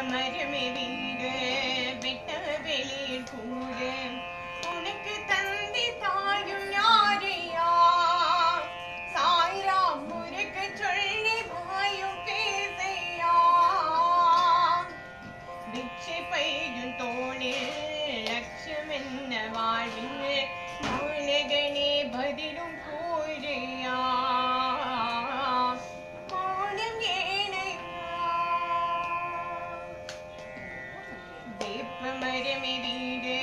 மரமே வீடு வெட்ட வெளியில் கூடு உனக்கு தந்தி தாயும் யாரையா சாய்ரா முறுக்கு சொல்லி வாயும் பேசையா பிச்சை பையும் தோளில் லட்சம் என்ன வாழ்வில் மூலகனே பதிலும் கூறையா மரமே வீடு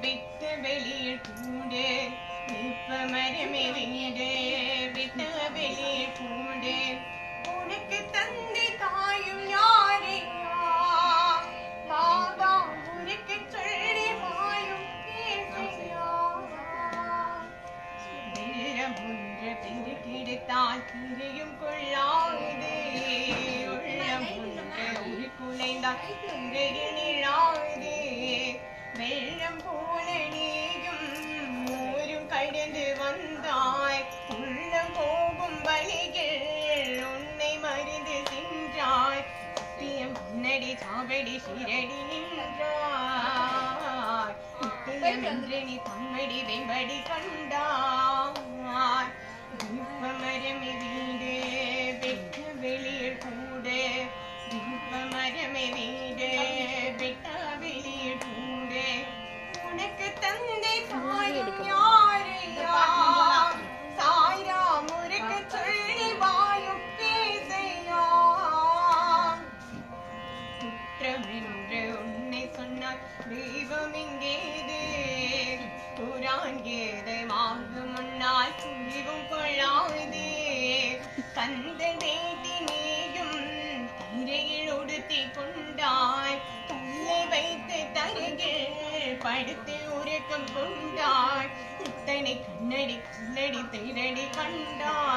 விட்ட வெளியில் கூடு இப்ப மரமே வீடு விட்ட வெளியில் கூடு உனக்கு தந்தை தாயும் யாரையா பாபா உனக்கு சொல்லி வாயும் பேசையா வெள்ளம் ஒன்று பெரு கிடைத்தால் கிரையும் கொள்ளாது உள்ளம் ஒன்று ஒரு குலைந்தால் கிரையில் நிழாது வெள்ளம் போல நீயும் ஊரும் கடந்து வந்தாய் உள்ளம் போகும் வழியில் உன்னை மறிந்து சென்றாய் சத்தியம் முன்னடி சாவடி சிரடி நின்றாய் நித்தியம் என்று நீ தம்மடி வெம்படி கண்டாய் தீப மரமே வீடு வெட்ட வெளியில் கூடு தீப மரமே வீடு வெட்ட வெளியில் கூடு உனக்கு தந்தை தாயும் யாரையா சாய்ரா முறுக்கு சொல்லி வாயும் பேசையா குற்றம் என்று உன்னை சொன்னார் தெய்வம் எங்கேது குரான் ஏதை மாங்கு முன்னால் துணிவும் கொள்ளாது கந்தன் வேட்டி நீயும் திரையில் உடுத்தி கொண்டாய் கல்லை வைத்து தருகில் படுத்து உறக்கம் கொண்டாய் இத்தனை கண்ணடி கல்லடி திரடி கண்டாய்